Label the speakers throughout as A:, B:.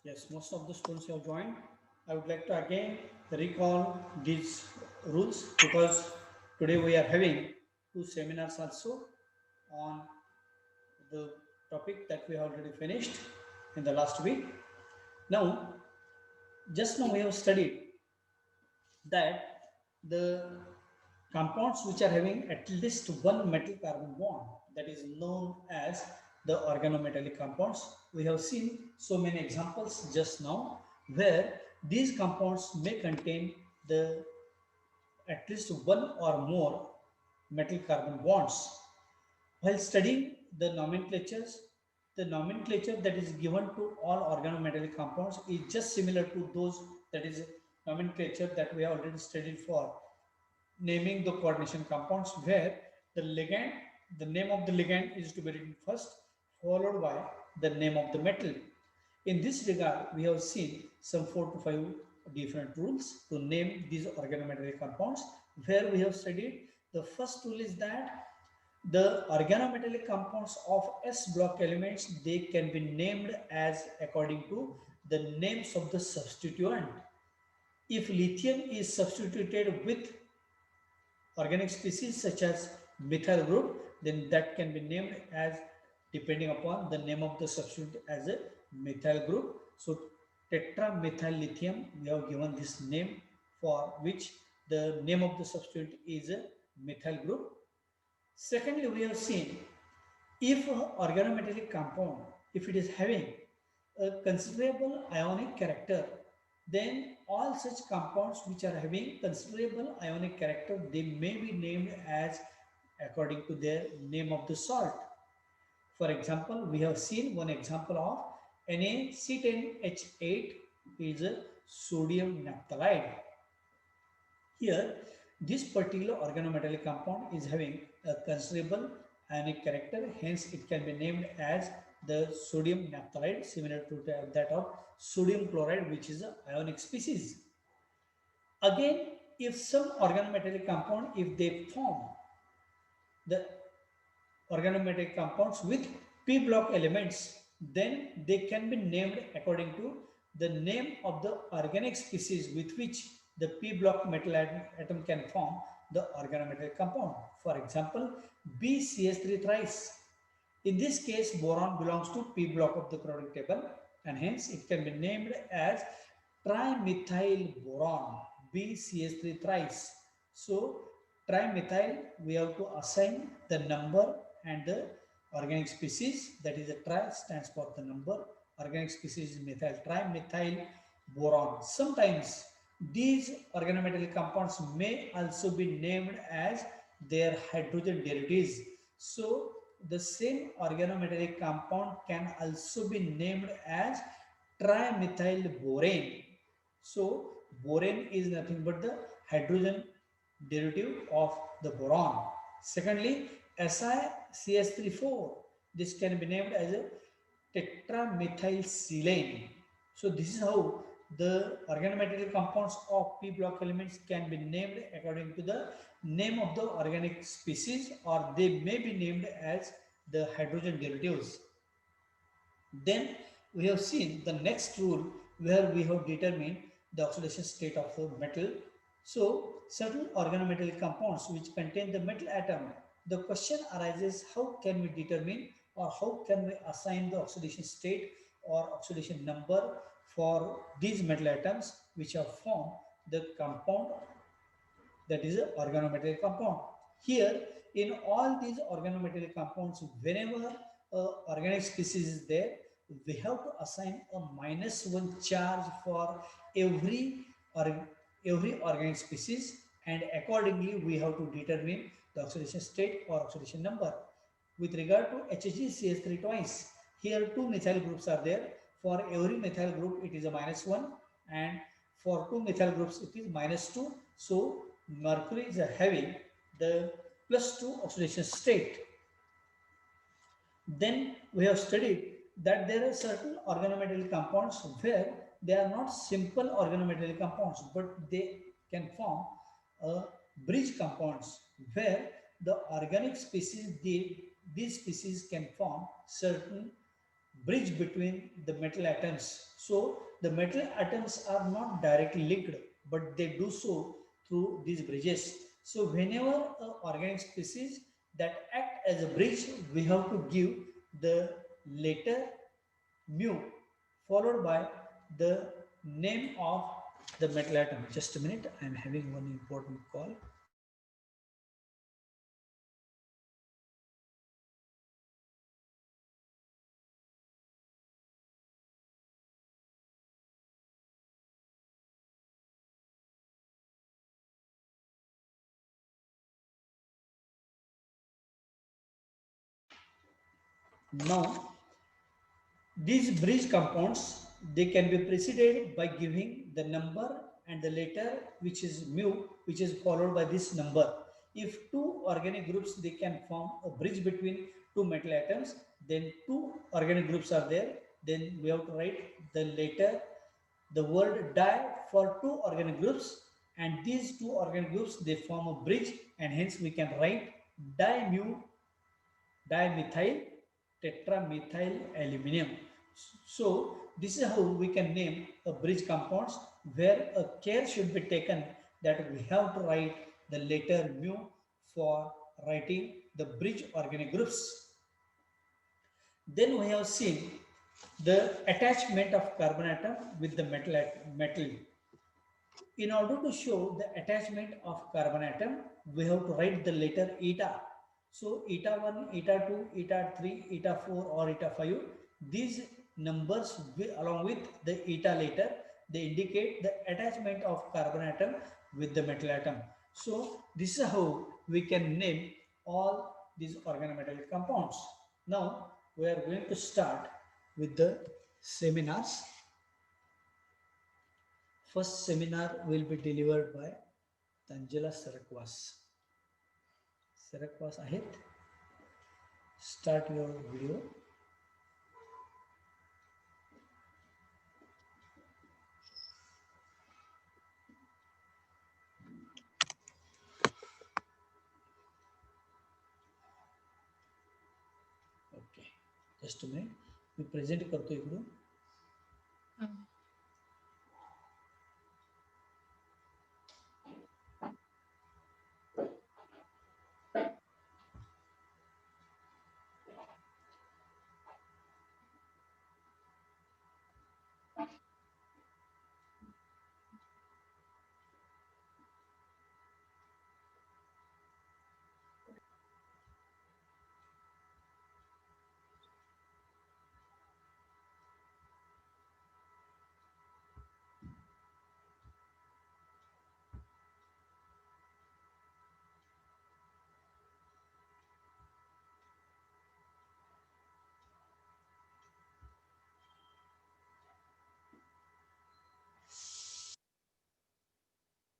A: Yes, most of the students have joined. I would like to again recall these rules because today we are having two seminars also on the topic that we already finished in the last week. Now, just now we have studied that the compounds which are having at least one metal carbon bond, that is known as the organometallic compounds. We have seen so many examples just now where these compounds may contain the at least one or more metal carbon bonds. While studying the nomenclature that is given to all organometallic compounds is just similar to those, that is nomenclature that we have already studied for naming the coordination compounds, where the ligand, the name of the ligand is to be written first, followed by the name of the metal. In this regard, we have seen some 4 to 5 different rules to name these organometallic compounds, where we have studied the first rule is that the organometallic compounds of S block elements, they can be named as according to the names of the substituent. If lithium is substituted with organic species such as methyl group, then that can be named as depending upon the name of the substituent as a methyl group. So tetramethyl lithium, we have given this name for which the name of the substituent is a methyl group. Secondly, we have seen if organometallic compound, if it is having a considerable ionic character, then all such compounds which are having considerable ionic character, they may be named as according to their name of the salt. For example, we have seen one example of NaC10H8 is a sodium naphthalide. Here, this particular organometallic compound is having a considerable ionic character, hence it can be named as the sodium naphthalide, similar to that of sodium chloride, which is an ionic species. Again, if some organometallic compound, if they form the organometallic compounds with p block elements, then they can be named according to the name of the organic species with which the p block metal atom can form the organometallic compound. For example, BCH3 thrice. In this case, boron belongs to p block of the periodic table, and hence it can be named as trimethyl boron, BCH3 thrice. So trimethyl, we have to assign the number and the organic species, that is a tri stands for the number, organic species is methyl, trimethyl boron. Sometimes these organometallic compounds may also be named as their hydrogen derivatives. So the same organometallic compound can also be named as trimethyl borane. So borane is nothing but the hydrogen derivative of the boron. Secondly, SiCH34, this can be named as a tetramethylsilane. So this is how the organometallic compounds of p block elements can be named according to the name of the organic species, or they may be named as the hydrogen derivatives. Then we have seen the next rule where we have determined the oxidation state of the metal. So certain organometallic compounds which contain the metal atom, the question arises, how can we determine or how can we assign the oxidation state or oxidation number for these metal atoms which have formed the compound that is an organometallic compound. Here, in all these organometallic compounds, whenever organic species is there, we have to assign a -1 charge for every or every organic species, and accordingly we have to determine the oxidation state or oxidation number. With regard to HgCH3 twice, here two methyl groups are there. For every methyl group, it is a -1, and for two methyl groups, it is -2. So mercury is having the +2 oxidation state. Then we have studied that there are certain organometallic compounds where they are not simple organometallic compounds, but they can form bridge compounds where the organic species, these species can form certain bridge between the metal atoms. So the metal atoms are not directly linked, but they do so through these bridges. So whenever an organic species that act as a bridge, we have to give the letter mu followed by the name of the metal atom. Just a minute, I am having one important call. Now, these bridge compounds, they can be preceded by giving the number and the letter which is mu, which is followed by this number. If two organic groups, they can form a bridge between two metal atoms, then two organic groups are there, then we have to write the letter, the word di for two organic groups, and these two organic groups, they form a bridge, and hence we can write dimu dimethyl tetramethyl aluminum. So this is how we can name a bridge compounds, where a care should be taken that we have to write the letter mu for writing the bridge organic groups. Then we have seen the attachment of carbon atom with the metal. In order to show the attachment of carbon atom, we have to write the letter eta. So eta 1, eta 2, eta 3, eta 4 or eta 5, these numbers along with the eta letter, they indicate the attachment of carbon atom with the metal atom. So this is how we can name all these organometallic compounds. Now we are going to start with the seminars. First seminar will be delivered by Tanjila Sarakwas. Sarakwas आहेत. Start your video. Okay. Just a minute. Me present करतो इकडून.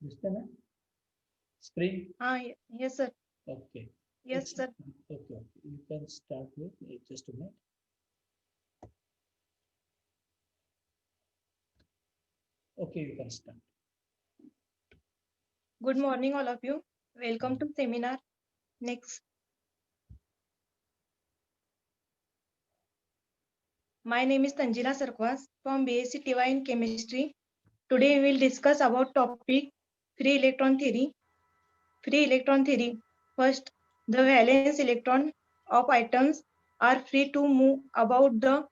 A: दिसतं ना screen?
B: Yes, sir.
A: Okay.
B: Yes, sir.
A: Okay. You can start with just a minute. Okay, you can start.
B: Good morning, all of you. Welcome to seminar. Next. My name is Tanjila Sarkwas from BSc TY in Chemistry. Today we will discuss about topic free electron theory. Free electron theory. First, the valence electron of atoms are free to move about the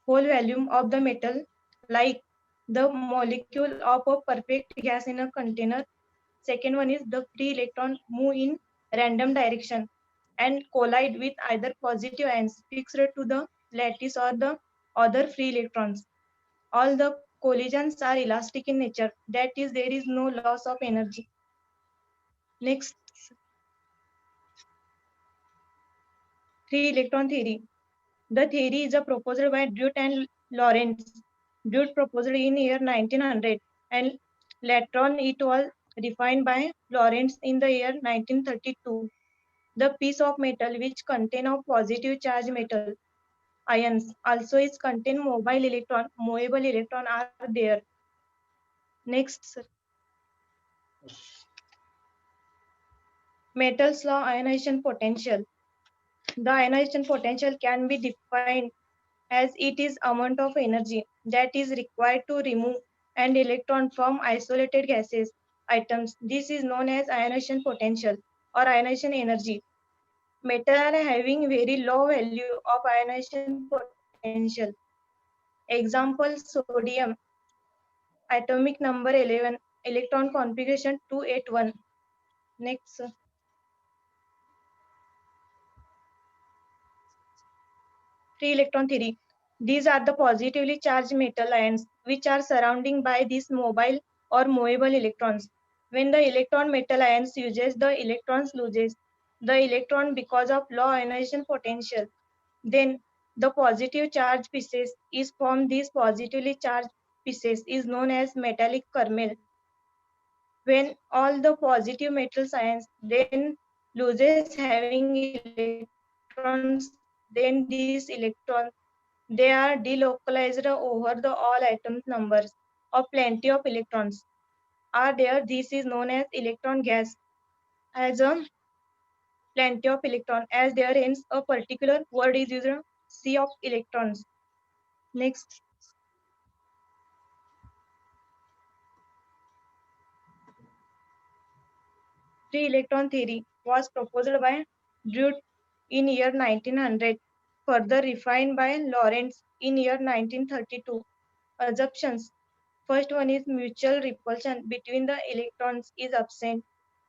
B: whole volume of the metal, like the molecule of a perfect gas in a container. Second one is the free electron move in random direction and collide with either positive ions fixed to the lattice or the other free electrons. All the collisions are elastic in nature. That is, there is no loss of energy. Next, free electron theory. The theory is a proposal by Drude and Lorentz. Drude proposed in year 1900 and later on it was refined by Lorentz in the year 1932. The piece of metal which contain of positive charge metal ions also is contain mobile electron, movable electron are there. Next, sir. Metal's law ionization potential. The ionization potential can be defined as it is amount of energy that is required to remove an electron from isolated gases items. This is known as ionization potential or ionization energy. Metal are having very low value of ionization potential. Example, sodium, atomic number 11, electron configuration 281. Next, free electron theory. These are the positively charged metal ions which are surrounding by these mobile or movable electrons. When the electron metal ions uses, the electrons loses the electron because of low ionization potential. Then the positive charge pieces is from these positively charged pieces is known as metallic kernel. When all the positive metal ions then loses having electrons, then these electrons they are delocalized over the all atoms numbers of plenty of electrons are there. This is known as electron gas as a plenty of electron as there ends a particular word is used sea of electrons. Next, free electron theory was proposed by Drude in year 1900, further refined by Lorentz in year 1932. Assumptions. First one is mutual repulsion between the electrons is absent.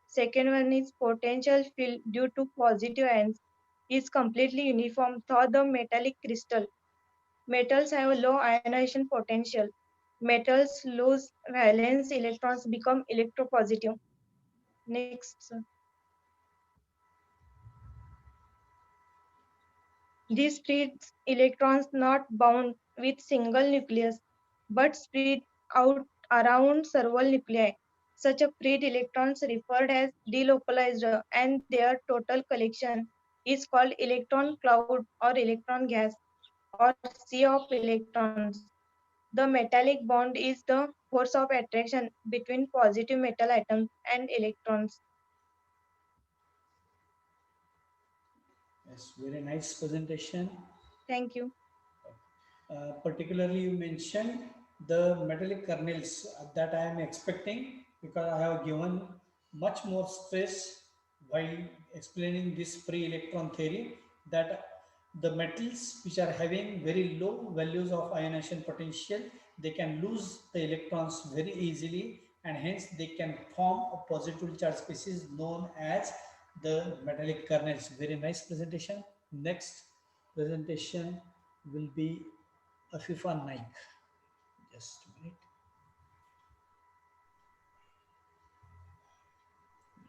B: Second one is potential field due to positive ions is completely uniform through the metallic crystal. Metals have a low ionization potential. Metals lose valence electrons become electropositive. Next, this spreads electrons not bound with single nucleus but spread out around several nuclei. Such a freed electrons referred as delocalized and their total collection is called electron cloud or electron gas or sea of electrons. The metallic bond is the force of attraction between positive metal atoms and electrons.
A: Yes, very nice presentation.
B: Thank you.
A: Particularly, you mentioned the metallic kernels that I am expecting because I have given much more stress while explaining this free electron theory that the metals which are having very low values of ionization potential, they can lose the electrons very easily and hence they can form a positively charged species known as the metallic kernels. Very nice presentation. Next presentation will be Afifa Naik. Just a minute.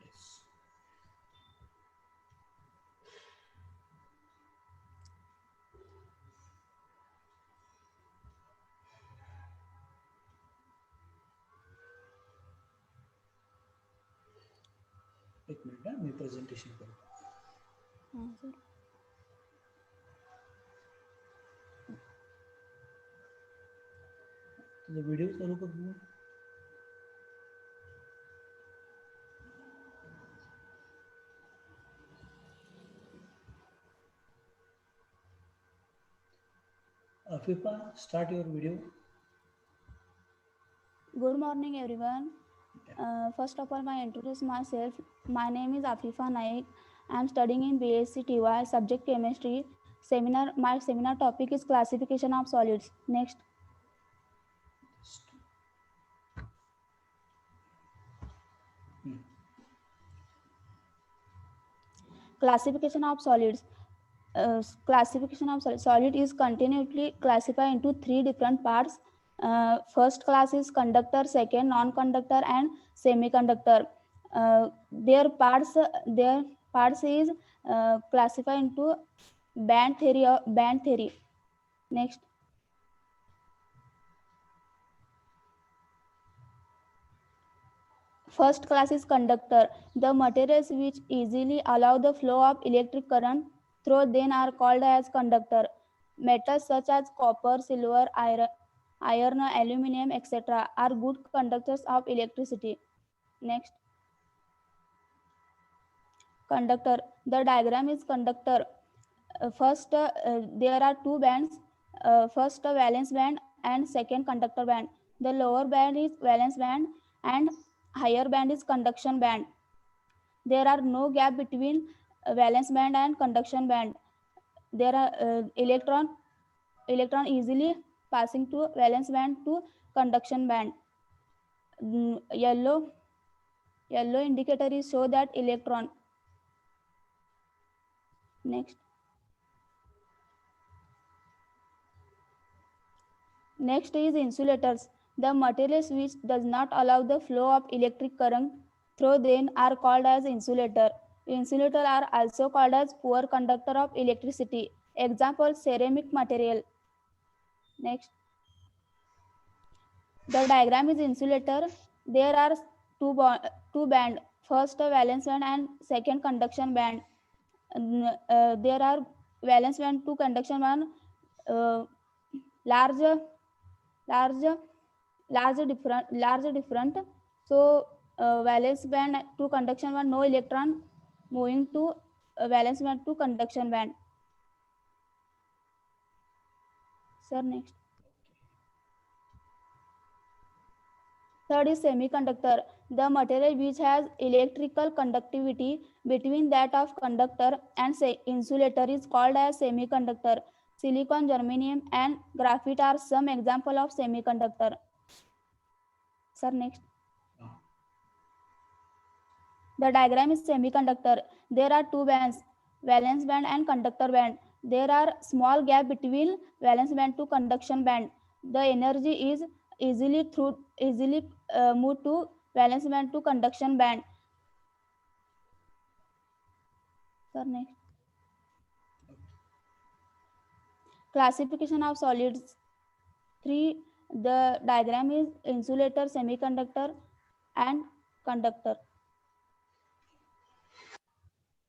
A: Yes. एक minute ना मी presentation करतो.
C: हाँ sir.
A: तुझा video चालू कर तू. Afifa, start your video.
C: Good morning, everyone. First of all, I introduce myself. My name is Afifa Naik. I am studying in BSc TY, subject chemistry. My seminar topic is classification of solids. Next. Classification of solids. Classification of solid is continuously classified into three different parts. First class is conductor, second non-conductor, and semiconductor. Their parts is classified into band theory. Next. First class is conductor. The materials which easily allow the flow of electric current through them are called as conductor. Metals such as copper, silver, iron, aluminum, etc. are good conductors of electricity. Next. Conductor. The diagram is conductor. First, there are two bands. first a valence band and second conductor band. The lower band is valence band and higher band is conduction band. There are no gap between valence band and conduction band. There are electron easily passing to valence band to conduction band. Yellow indicator is show that electron. Next is insulators. The materials which does not allow the flow of electric current through them are called as insulator. Insulators are also called as poor conductor of electricity. Example, ceramic material. Next, the diagram is insulator. There are two band. First a valence band and second conduction band. There are valence band to conduction band. Large different. So valence band to conduction band, no electron moving to valence band to conduction band. Sir, next. Third is semiconductor. The material which has electrical conductivity between that of conductor and insulator is called as semiconductor. Silicon, germanium and graphite are some example of semiconductor. Sir, next. The diagram is semiconductor. There are two bands, valence band and conductor band. There are small gap between valence band to conduction band. The energy is easily moved to valence band to conduction band. Sir, next. Classification of solids. 3. The diagram is insulator, semiconductor and conductor.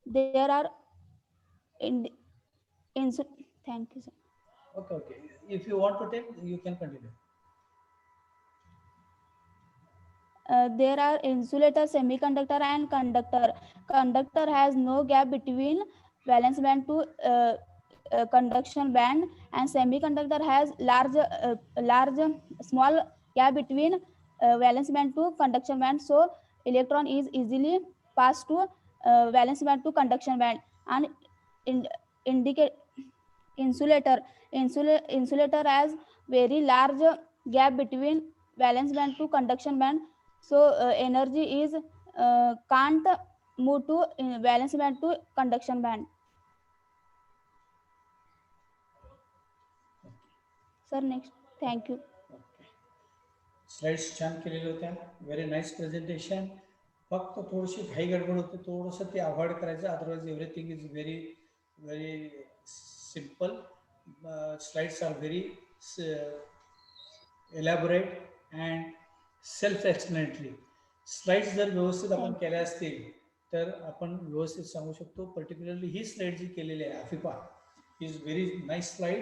C: There are thank you, sir.
A: Okay. If you want to take, you can continue.
C: There are insulator, semiconductor and conductor. Conductor has no gap between valence band to conduction band, and semiconductor has small gap between valence band to conduction band. So electron is easily passed to valence band to conduction band. And indicate insulator has very large gap between valence band to conduction band. So energy is can't move to valence band to conduction band. Sir, next. Thank you.
A: Slides छान केलेले होत्या. Very nice presentation. फक्त थोडीशी घाई गडबड होते, थोडंसं ते अवॉइड करायचं. Otherwise everything is very simple. Slides are very elaborate and self explanatory. Slides जर व्यवस्थित आपण केल्या असतील तर आपण व्यवस्थित सांगू शकतो. पर्टिक्युलरली ही स्लाइड जी केलेली आहे Afifa is very nice slide,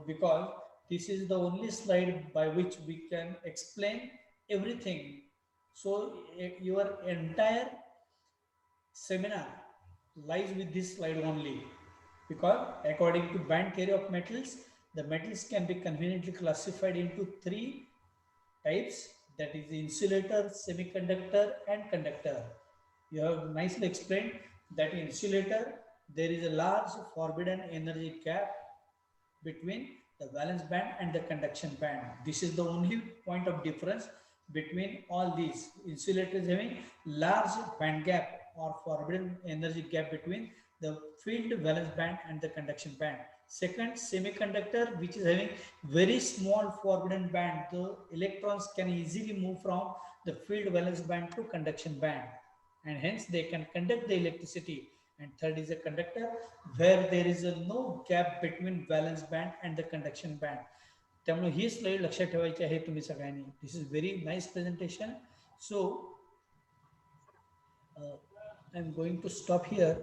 A: because this is the only slide by which we can explain everything. So your entire seminar lies with this slide only, because according to band theory of metals, the metals can be conveniently classified into three types, that is insulator, semiconductor and conductor. You have nicely explained that insulator, there is a large forbidden energy gap between the valence band and the conduction band. This is the only point of difference between all these. Insulators having large band gap or forbidden energy gap between the filled valence band and the conduction band. Second, semiconductor, which is having very small forbidden band. The electrons can easily move from the filled valence band to conduction band, and hence they can conduct the electricity. And third is a conductor, where there is no gap between valence band and the conduction band. त्यामुळे ही slide लक्षात ठेवायची आहे तुम्ही सगळ्यांनी. This is very nice presentation. So I am going to stop here.